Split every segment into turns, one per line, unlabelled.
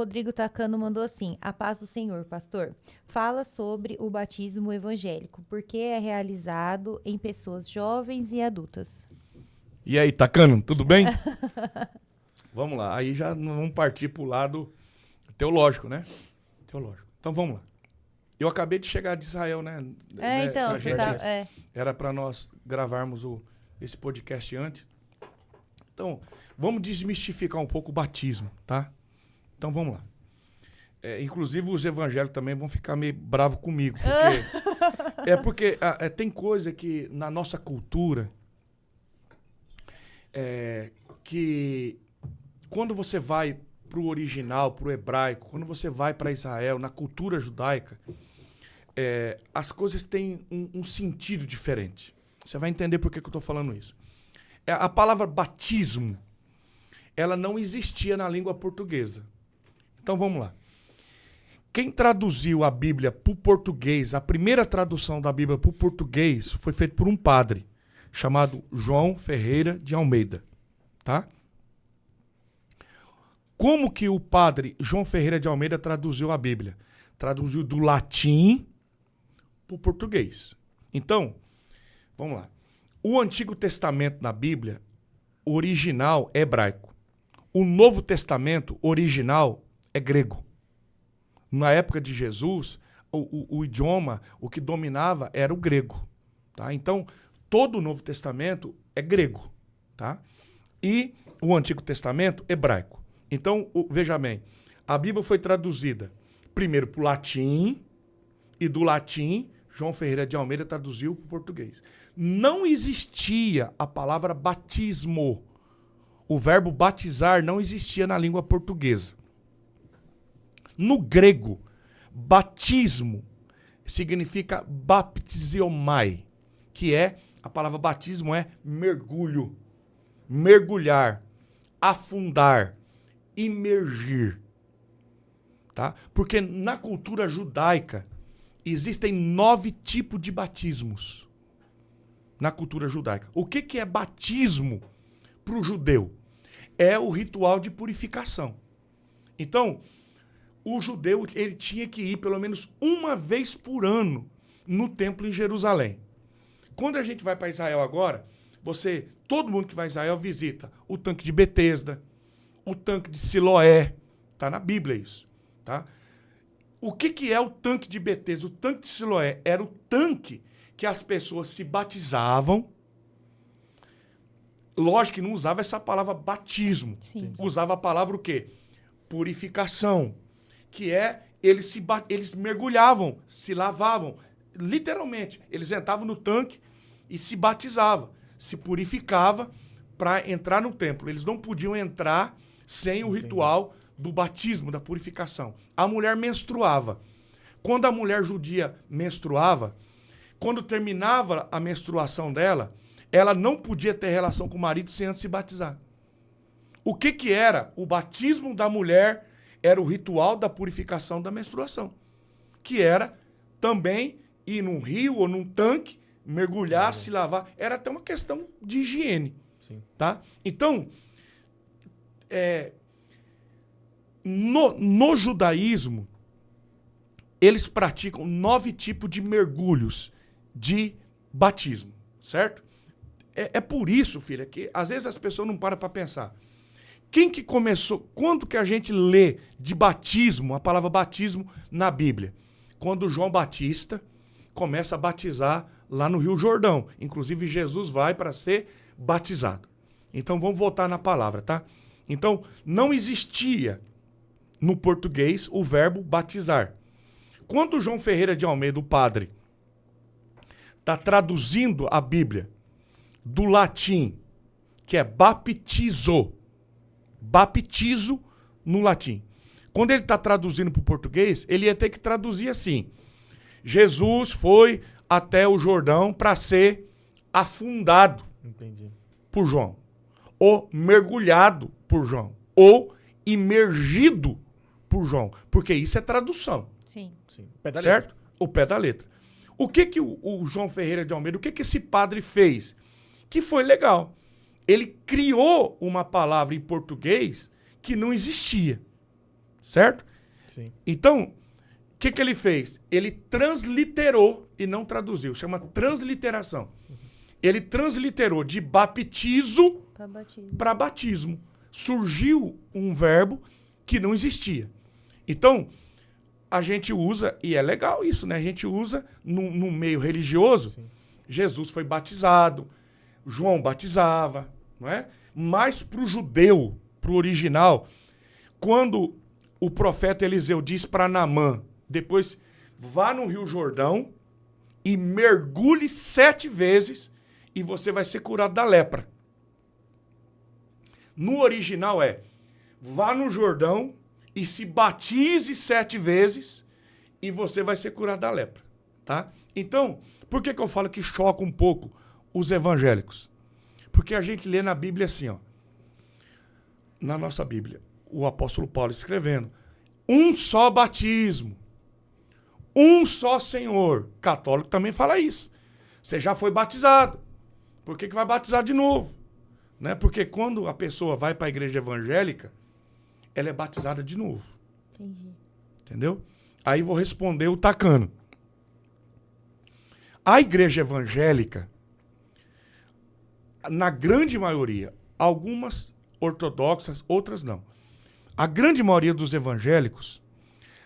Rodrigo Tacano mandou assim: a paz do Senhor, pastor. Fala sobre o batismo evangélico, porque é realizado em pessoas jovens e adultas.
E aí, Tacano, tudo bem? Vamos lá, aí já vamos partir para o lado teológico, né? Teológico. Então vamos lá. Eu acabei de chegar de Israel, né?
Então, você tá...
Era para nós gravarmos esse podcast antes. Então, vamos desmistificar um pouco o batismo, tá? Então vamos lá. Inclusive os evangélicos também vão ficar meio bravos comigo, porque tem coisa que na nossa cultura que quando você vai para o original, para o hebraico, quando você vai para Israel, na cultura judaica, as coisas têm um sentido diferente. Você vai entender por que eu estou falando isso. A palavra batismo, ela não existia na língua portuguesa. Então vamos lá. Quem traduziu a Bíblia para o português, a primeira tradução da Bíblia para o português foi feita por um padre chamado João Ferreira de Almeida, tá? Como que o padre João Ferreira de Almeida traduziu a Bíblia? Traduziu do latim para o português. Então, vamos lá. O Antigo Testamento na Bíblia, original é hebraico. O Novo Testamento, original, é grego. Na época de Jesus, o idioma, o que dominava era o grego. Tá? Então, todo o Novo Testamento é grego. Tá? E o Antigo Testamento, hebraico. Então, veja bem, a Bíblia foi traduzida primeiro para o latim, e do latim, João Ferreira de Almeida traduziu para o português. Não existia a palavra batismo. O verbo batizar não existia na língua portuguesa. No grego, batismo significa baptiziomai, que a palavra batismo é mergulho, mergulhar, afundar, imergir. Tá? Porque na cultura judaica existem 9 tipos de batismos. Na cultura judaica. O que é batismo para o judeu? É o ritual de purificação. Então, o judeu ele tinha que ir pelo menos uma vez por ano no templo em Jerusalém. Quando a gente vai para Israel agora, todo mundo que vai a Israel visita o tanque de Betesda, o tanque de Siloé. Está na Bíblia isso. Tá? O que é o tanque de Betesda? O tanque de Siloé era o tanque que as pessoas se batizavam. Lógico que não usava essa palavra batismo.
Sim.
Usava a palavra o quê? Purificação. Que eles mergulhavam, se lavavam. Literalmente, eles entravam no tanque e se batizavam. Se purificava para entrar no templo. Eles não podiam entrar sem o ritual do batismo, da purificação. A mulher menstruava. Quando a mulher judia menstruava, quando terminava a menstruação dela, ela não podia ter relação com o marido sem antes se batizar. O que era? O batismo da mulher era o ritual da purificação da menstruação. Que era também ir num rio ou num tanque, mergulhar, se lavar. Era até uma questão de higiene.
Sim.
Tá? Então, no judaísmo, eles praticam 9 tipos de mergulhos de batismo, certo? É por isso, filha, que às vezes as pessoas não param para pensar. Quem que começou, quando que a gente lê de batismo, a palavra batismo na Bíblia? Quando João Batista começa a batizar lá no Rio Jordão. Inclusive, Jesus vai para ser batizado. Então, vamos voltar na palavra, tá? Então, não existia no português o verbo batizar. Quando João Ferreira de Almeida, o padre, está traduzindo a Bíblia do latim, que é baptizo no latim. Quando ele está traduzindo para o português, ele ia ter que traduzir assim: Jesus foi até o Jordão para ser afundado por João, ou mergulhado por João, ou imergido por João, porque isso é tradução.
Sim.
Pé da
certo?
letra.
O pé da letra. O que o João Ferreira de Almeida, o que esse padre fez? Que foi legal. Ele criou uma palavra em português que não existia. Certo?
Sim.
Então, o que ele fez? Ele transliterou e não traduziu. Chama transliteração. Ele transliterou de baptizo para batismo. Surgiu um verbo que não existia. Então, a gente usa, e é legal isso, né? A gente usa no meio religioso. Sim. Jesus foi batizado, João batizava, não é? Mas para o judeu, para o original, quando o profeta Eliseu diz para Naamã, depois vá no Rio Jordão e mergulhe 7 vezes e você vai ser curado da lepra. No original vá no Jordão e se batize 7 vezes e você vai ser curado da lepra, tá? Então, por que eu falo que choca um pouco os evangélicos? Porque a gente lê na Bíblia assim, ó. Na nossa Bíblia, o apóstolo Paulo escrevendo, um só batismo, um só Senhor. Católico também fala isso. Você já foi batizado. Por que vai batizar de novo? Né? Porque quando a pessoa vai para a igreja evangélica, ela é batizada de novo.
Entendi.
Entendeu? Aí vou responder o tacano. A igreja evangélica, na grande maioria, algumas ortodoxas, outras não. A grande maioria dos evangélicos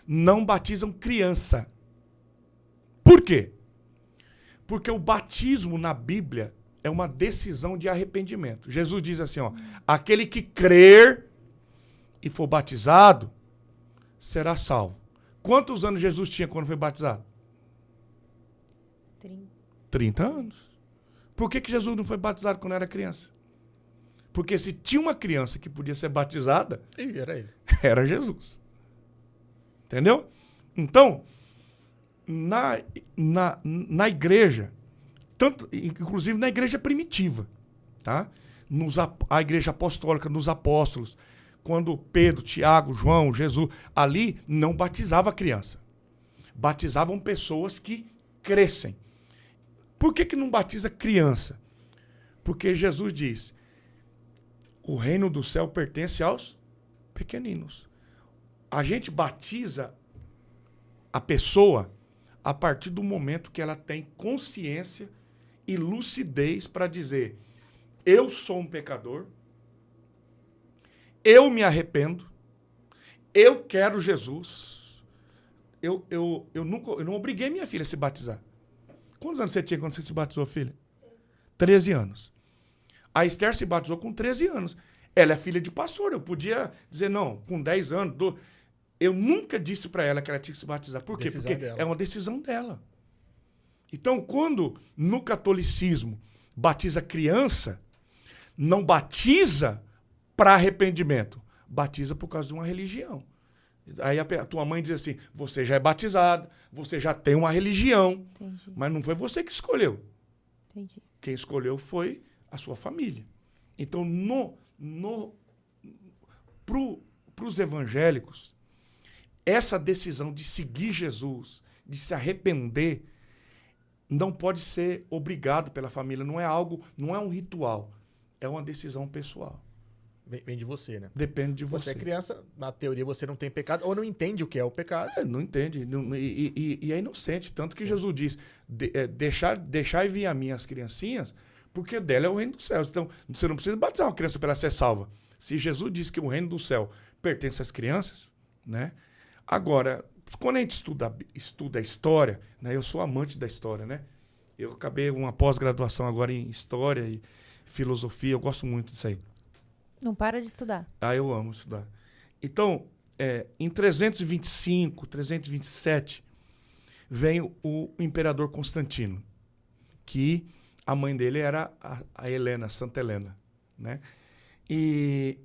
não batizam criança. Por quê? Porque o batismo na Bíblia é uma decisão de arrependimento. Jesus diz assim, ó, aquele que crer e for batizado será salvo. Quantos anos Jesus tinha quando foi batizado? 30 anos. Por que Jesus não foi batizado quando era criança? Porque se tinha uma criança que podia ser batizada,
era ele.
Era Jesus. Entendeu? Então, na igreja, tanto, inclusive na igreja primitiva, tá? A igreja apostólica, nos apóstolos, quando Pedro, Tiago, João, Jesus, ali não batizava criança. Batizavam pessoas que crescem. Por que não batiza criança? Porque Jesus diz, o reino do céu pertence aos pequeninos. A gente batiza a pessoa a partir do momento que ela tem consciência e lucidez para dizer, eu sou um pecador, eu me arrependo, eu quero Jesus. Eu não obriguei minha filha a se batizar. Quantos anos você tinha quando você se batizou, filha? 13 anos. A Esther se batizou com 13 anos. Ela é filha de pastor. Eu podia dizer, não, com 10 anos. Eu nunca disse para ela que ela tinha que se batizar. Por quê? Porque é uma decisão dela. Então, quando no catolicismo batiza criança, não batiza para arrependimento. Batiza por causa de uma religião. Aí a tua mãe diz assim, você já é batizado, você já tem uma religião.
Entendi.
Mas não foi você que escolheu.
Entendi.
Quem escolheu foi a sua família. Então, para os evangélicos, essa decisão de seguir Jesus, de se arrepender, não pode ser obrigado pela família. Não é algo, não é um ritual. É uma decisão pessoal.
Vem de você, né?
Depende de você.
Você é criança, na teoria você não tem pecado, ou não entende o que é o pecado.
Não entende. E é inocente. Tanto que Sim. Jesus diz, deixar e vir a mim as criancinhas, porque dela é o reino dos céus. Então, você não precisa batizar uma criança para ela ser salva. Se Jesus diz que o reino do céu pertence às crianças, né? Agora, quando a gente estuda a história, né? Eu sou amante da história, né? Eu acabei uma pós-graduação agora em história e filosofia, eu gosto muito disso aí.
Não para de estudar.
Eu amo estudar. Então, em 325, 327, vem o imperador Constantino, que a mãe dele era a Helena, Santa Helena, né? E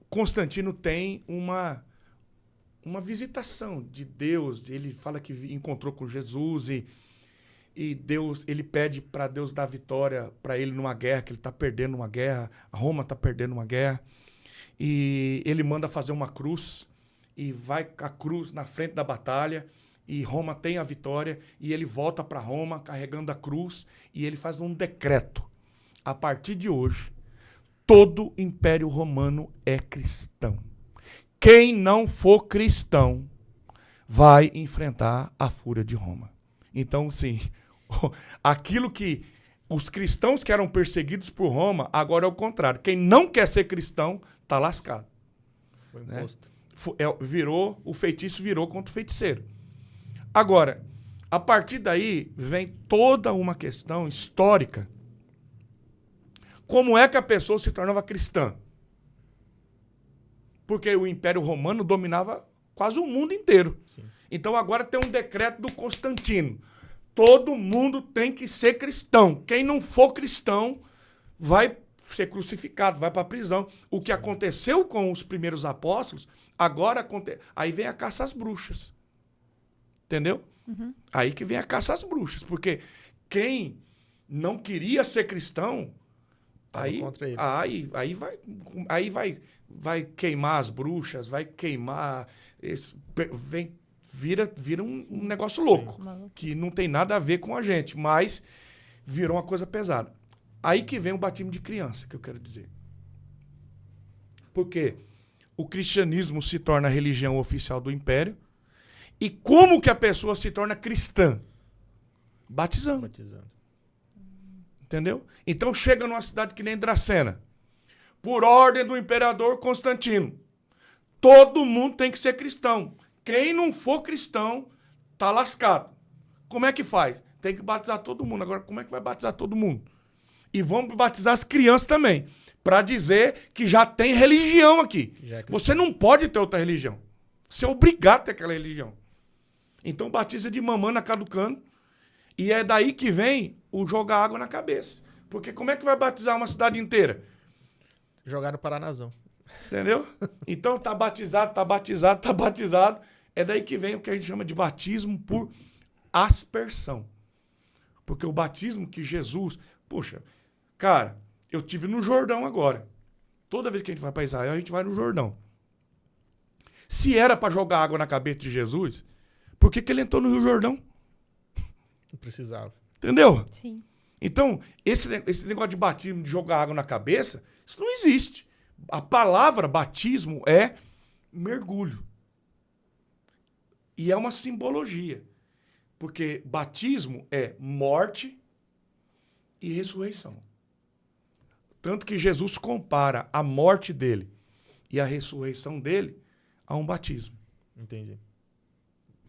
Constantino tem uma visitação de Deus. Ele fala que encontrou com Jesus e Deus, ele pede para Deus dar vitória para ele numa guerra, que ele está perdendo uma guerra, a Roma está perdendo uma guerra. E ele manda fazer uma cruz e vai com a cruz na frente da batalha e Roma tem a vitória e ele volta para Roma carregando a cruz e ele faz um decreto. A partir de hoje, todo o Império Romano é cristão. quem não for cristão vai enfrentar a fúria de Roma. Então, sim, aquilo que os cristãos que eram perseguidos por Roma, agora é o contrário. Quem não quer ser cristão, está lascado.
Foi imposto.
O feitiço virou contra o feiticeiro. Agora, a partir daí, vem toda uma questão histórica. Como é que a pessoa se tornava cristã? Porque o Império Romano dominava quase o mundo inteiro.
Sim.
Então agora tem um decreto do Constantino. Todo mundo tem que ser cristão. Quem não for cristão vai ser crucificado, vai para a prisão. O que aconteceu com os primeiros apóstolos, agora acontece. Aí vem a caça às bruxas. Entendeu?
Uhum.
Aí que vem a caça às bruxas. Porque quem não queria ser cristão, aí vai queimar as bruxas, vai queimar. Vira um negócio louco.
Sim.
Que não tem nada a ver com a gente, mas virou uma coisa pesada. Aí que vem o batismo de criança, que eu quero dizer. Porque o cristianismo se torna a religião oficial do império. E como que a pessoa se torna cristã? Batizando. Entendeu? Então chega numa cidade que nem Dracena. Por ordem do imperador Constantino. Todo mundo tem que ser cristão. Quem não for cristão, tá lascado. Como é que faz? Tem que batizar todo mundo. Agora, como é que vai batizar todo mundo? E vamos batizar as crianças também. Para dizer que já tem religião aqui. Você não pode ter outra religião. Você é obrigado a ter aquela religião. Então batiza de mamã caducando. E é daí que vem o jogar água na cabeça. Porque como é que vai batizar uma cidade inteira?
Jogar no Paranazão.
Entendeu? Então tá batizado, tá batizado, tá batizado. É daí que vem o que a gente chama de batismo por aspersão. Porque o batismo que Jesus... Poxa, cara, eu tive no Jordão agora. Toda vez que a gente vai para Israel, a gente vai no Jordão. Se era para jogar água na cabeça de Jesus, por que ele entrou no Rio Jordão?
Não precisava.
Entendeu?
Sim.
Então, esse negócio de batismo, de jogar água na cabeça, isso não existe. A palavra batismo é mergulho. E é uma simbologia. Porque batismo é morte e ressurreição. Tanto que Jesus compara a morte dele e a ressurreição dele a um batismo.
Entendi.